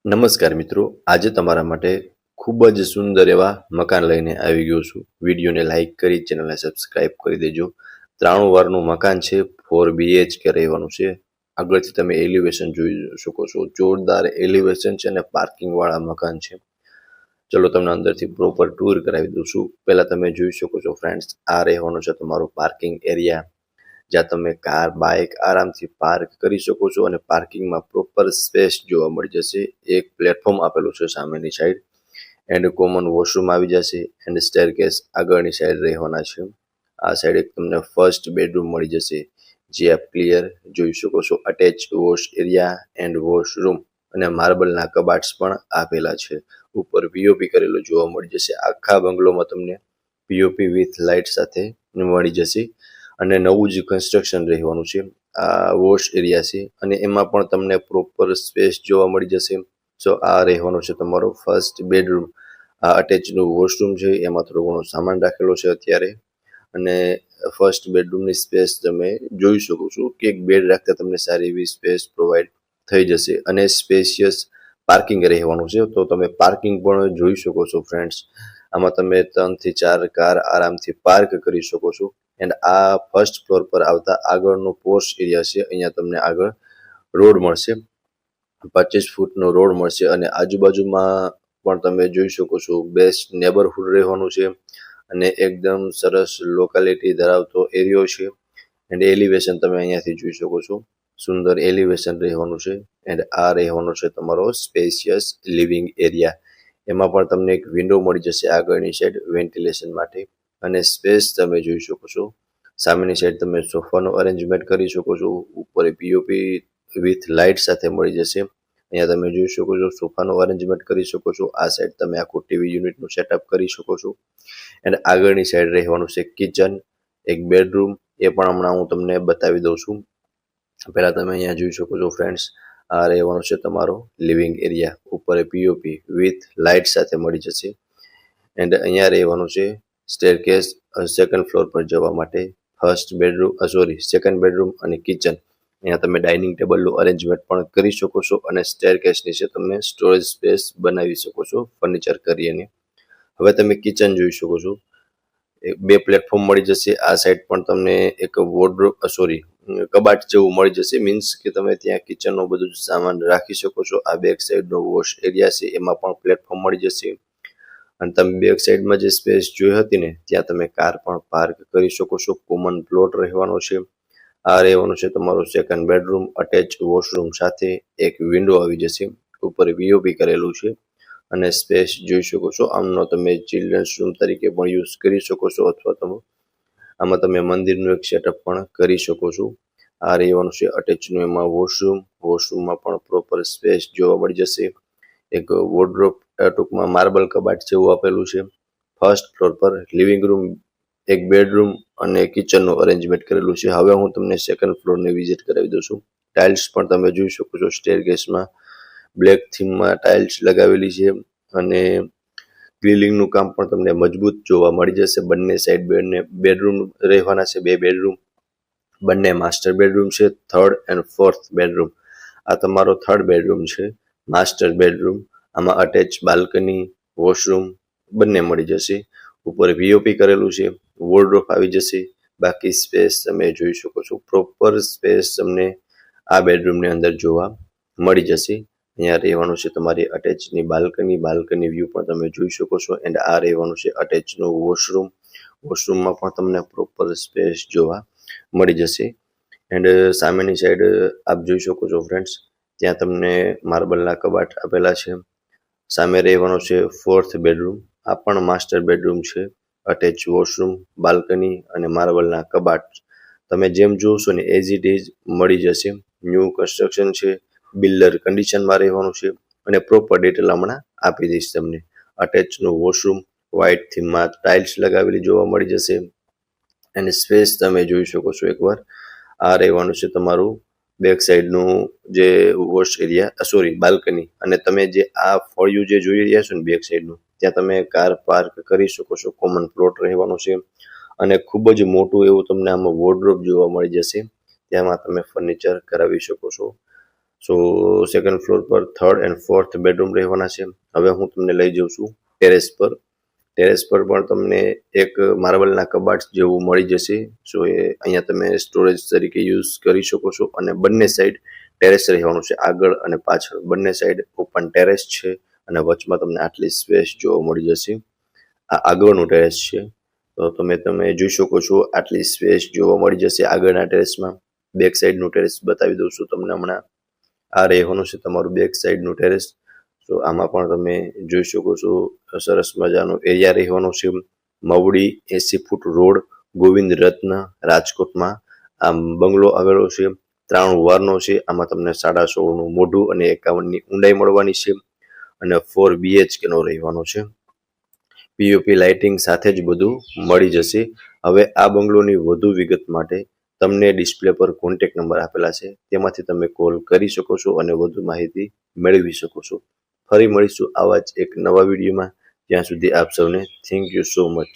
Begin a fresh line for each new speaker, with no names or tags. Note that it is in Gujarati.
નમસ્કાર મિત્રો, આજે તમારા માટે ખૂબ જ સુંદર એવા મકાન લઈને આવી ગયો છું. વિડીયોને લાઇક કરી ચેનલને સબસ્ક્રાઇબ કરી દેજો. 93 વારનું મકાન છે, 4 BHK રહેવાનું છે. આગળથી તમે એલિવેશન જોઈ શકો છો. જોરદાર એલિવેશન છે અને પાર્કિંગવાળા મકાન છે. ચલો તમને અંદરથી પ્રોપર ટૂર કરાવી દઉં છું. પહેલાં તમે જોઈ શકો છો ફ્રેન્ડ્સ, આ રહેવાનો છે તમારો પાર્કિંગ એરિયા, જ્યાં તમે કાર બાઇક આરામથી પાર્ક કરી શકો છો અને પાર્કિંગમાં પ્રોપર સ્પેસ જોવા મળી જશે. એક પ્લેટફોર્મ આપેલું છે સામેની સાઈડ એન્ડ કોમન વોશરૂમ આવી જશે એન્ડ સ્ટેરકેસ આગળની સાઈડ રહેવાના છે. આ સાઈડ એક તમને ફર્સ્ટ બેડરૂમ મળી જશે, જે આપ ક્લિયર જોઈ શકો છો. Attach wash area and washroom અને માર્બલના કબાટ્સ પણ આપેલા છે. ઉપર પીઓપી કરેલું જોવા મળી જશે. આખા બંગલોમાં તમને પીઓપી વિથ લાઇટ સાથે મળી જશે અને નવું જ કન્સ્ટ્રક્શન રહેવાનું છે. આ વોશ એરિયા છે અને એમાં પણ તમને પ્રોપર સ્પેસ જોવા મળી જશે. સો આ રહેવાનો છે તમારો ફર્સ્ટ બેડરૂમ. આ અટેચનું વોશરૂમ છે, એમાં થોડો ઘણો સામાન રાખેલો છે અત્યારે. અને ફર્સ્ટ બેડરૂમની સ્પેસ તમે જોઈ શકો છો કે એક બેડ રાખતા તમને સારી એવી સ્પેસ પ્રોવાઈડ થઈ જશે અને સ્પેશિયસ પાર્કિંગ રહેવાનું છે. તો તમે પાર્કિંગ પણ જોઈ શકો છો ફ્રેન્ડ્સ. આમાં તમે 3 થી 4 કાર આરામથી પાર્ક કરી શકો છો. એન્ડ આ ફર્સ્ટ ફ્લોર પર આવતા આગળનો પોર્ચ એરિયા છે. અહીંયા તમને આગળ રોડ મળશે, 25 ફૂટનો રોડ મળશે અને આજુબાજુમાં પણ તમે જોઈ શકો છો બેસ્ટ નેબરહુડ રહેવાનું છે અને એકદમ સરસ લોકાલિટી ધરાવતો એરિયો છે. એન્ડ એલિવેશન તમે અહીંયાથી જોઈ શકો છો, સુંદર એલિવેશન રહેવાનું છે. એન્ડ આ રહેવાનો છે તમારો સ્પેશિયસ લિવિંગ એરિયા. એમાં પણ તમને એક વિન્ડો મળી જશે આગળની સાઈડ વેન્ટિલેશન માટે અને સ્પેસ તમે જોઈ શકો છો. સામેની સાઈડ તમે સોફાનું અરેન્જમેન્ટ કરી શકો છો. ઉપર પીઓપી વિથ લાઇટ સાથે મળી જશે. અહીંયા તમે જોઈ શકો છો સોફાનું અરેન્જમેન્ટ કરી શકો છો. આ સાઈડ તમે આખું ટીવી યુનિટનું સેટઅપ કરી શકો છો. એન્ડ આગળની સાઈડ રહેવાનું છે કિચન, એક બેડરૂમ. એ પણ હમણાં હું તમને બતાવી દઉં છું. પહેલાં તમે અહીંયા જોઈ શકો છો ફ્રેન્ડ્સ, આ રહેવાનો છે તમારો લિવિંગ એરિયા. ઉપર પીઓપી વિથ લાઇટ સાથે મળી જશે. એન્ડ અહીંયા રહેવાનું છે સ્ટેરકેસ સેકન્ડ ફ્લોર પર જવા માટે. ફર્સ્ટ બેડરૂમ સેકન્ડ બેડરૂમ અને કિચન. અહીંયા તમે ડાઇનિંગ ટેબલનું અરેન્જમેન્ટ પણ કરી શકો છો અને સ્ટેરકેસ નીચે તમે સ્ટોરેજ સ્પેસ બનાવી શકો છો ફર્નિચર કરીને. હવે તમે કિચન જોઈ શકો છો. 2 પ્લેટફોર્મ મળી જશે. આ સાઈડ પણ તમને એક કબાટ જેવું મળી જશે. મીન્સ કે તમે ત્યાં કિચનનું બધું સામાન રાખી શકો છો. આ બેક સાઈડનો વોશ એરિયા છે, એમાં પણ પ્લેટફોર્મ મળી જશે. અને તમે બેક સાઈડમાં જે સ્પેસ જોઈ હતી ને, ત્યાં તમે કાર પણ પાર્ક કરી શકો છો. કોમન પ્લોટ રહેવાનો છે. આ રહેવાનું છે તમારું સેકન્ડ બેડરૂમ, અટેચ વોશરૂમ સાથે એક વિન્ડો આવી જશે. ઉપર પીઓપી કરેલું છે અને સ્પેસ જોઈ શકો છો. આમનો તમે ચિલ્ડ્રન્સ રૂમ તરીકે પણ યુઝ કરી શકો છો અથવા આમાં તમે મંદિરનું એક સેટઅપ પણ કરી શકો છો. આ રહેવાનું છે અટેચનું એમાં વોશરૂમમાં પણ પ્રોપર સ્પેસ જોવા મળી જશે. એક વોર્ડરોબ ટૂંકમાં માર્બલ કબાટ જેવું આપેલું છે. ફર્સ્ટ ફ્લોર પર લિવિંગ રૂમ, એક બેડરૂમ અને કિચનનું અરેન્જમેન્ટ કરેલું છે. હવે હું તમને સેકન્ડ ફ્લોરને વિઝિટ કરાવી દઉં છું. ટાઇલ્સ પણ તમે જોઈ શકો છો. સ્ટેરકેસમાં બ્લેક થીમમાં ટાઇલ્સ લગાવેલી છે અને ગ્રીલિંગનું કામ પણ તમને મજબૂત જોવા મળી જશે. બંને સાઈડ બેડરૂમ રહેવાના છે, 2 બેડરૂમ. બંને માસ્ટર બેડરૂમ છે, થર્ડ એન્ડ ફોર્થ બેડરૂમ. આ તમારો થર્ડ બેડરૂમ છે, માસ્ટર બેડરૂમ. આમાં અટેચ બાલ્કની, વોશરૂમ બંને મળી જશે. ઉપર પીઓપી કરેલું છે, વોર્ડરોબ આવી જશે. બાકી સ્પેસ તમે જોઈ શકો છો. પ્રોપર સ્પેસ તમને આ બેડરૂમની અંદર જોવા મળી જશે. અહીંયા રહેવાનું છે તમારી અટેચની બાલ્કની વ્યૂ પણ તમે જોઈ શકો છો. એન્ડ આ રહેવાનું છે અટેચનું વોશરૂમમાં પણ તમને પ્રોપર સ્પેસ જોવા મળી જશે. એન્ડ સામેની સાઈડ આપ જોઈ શકો છો ફ્રેન્ડ્સ, ત્યાં તમને માર્બલના કબાટ આપેલા છે. સામે રહેવાનો છે ફોર્થ બેડરૂમ. આ પણ માસ્ટર બેડરૂમ છે. અટેચ વોશરૂમ, બાલ્કની અને માર્બલના કબાટ તમે જેમ જોશો ને એઝ ઇટ ઇઝ મળી જશે. ન્યૂ કન્સ્ટ્રક્શન છે, બિલ્ડર કન્ડિશનમાં રહેવાનું છે અને પ્રોપર ડિટેલ હમણાં આપી દઈશ તમને. અટેચનું વોશરૂમ વ્હાઇટ થીમમાં ટાઇલ્સ લગાવેલી જોવા મળી જશે. અને સ્પેસ તમે જોઈ શકો છો એકવાર. આ રહેવાનું છે તમારું બેક સાઈડનું જે વોશ એરિયા બાલ્કની. અને તમે જે આ ફળિયું જે જોઈ રહ્યા છો ને બેક સાઈડનું, ત્યાં તમે કાર પાર્ક કરી શકો છો. કોમન પ્લોટ રહેવાનો છે અને ખૂબ જ મોટું એવું તમને આમાં વોર્ડરોબ જોવા મળી જશે. તેમાં તમે ફર્નિચર કરાવી શકો છો. સો સેકન્ડ ફ્લોર પર થર્ડ એન્ડ ફોર્થ બેડરૂમ રહેવાના છે. હવે હું તમને લઈ જાઉં છું ટેરેસ પર. ટેરેસ પર પણ તમને એક માર્બલના કબાટ જેવું મળી જશે. સો એ અહીંયા તમે સ્ટોરેજ તરીકે યુઝ કરી શકો છો. અને બંને સાઈડ ટેરેસ રહેવાનું છે, આગળ અને પાછળ બંને સાઈડ ઓપન ટેરેસ છે. અને વચમાં તમને આટલી સ્પેસ જોવા મળી જશે. આ આગળનું ટેરેસ છે, તો તમે જોઈ શકો છો આટલી સ્પેસ જોવા મળી જશે આગળના ટેરેસમાં. બેક સાઈડનું ટેરેસ બતાવી દઉં છું તમને હમણાં. આ રહેવાનું છે તમારું બેક સાઈડનું ટેરેસ. તો આમાં પણ તમે જોઈ શકો છો સરસ મજાનો એરિયા રહેવાનો છે. મવડી 80 ફૂટ રોડ, ગોવિંદ રત્ન, રાજકોટમાં આ બંગલો આવેલો છે. 93 વારનો છે. આમાં તમને 16.5 મોઢું અને 51ની ઊંડાઈ મળવાની છે. અને 4 BHK નો રહેવાનો છે. પીઓપી લાઇટિંગ સાથે જ બધું મળી જશે. હવે આ બંગલોની વધુ વિગત માટે તમને ડિસ્પ્લે પર કોન્ટેક્ટ નંબર આપેલા છે, તેમાંથી તમે કોલ કરી શકો છો અને વધુ માહિતી મેળવી શકો છો. ફરી મળીશું આવા જ એક નવા વિડીયોમાં. ત્યાં સુધી આપ સૌને થેન્ક યુ સો મચ.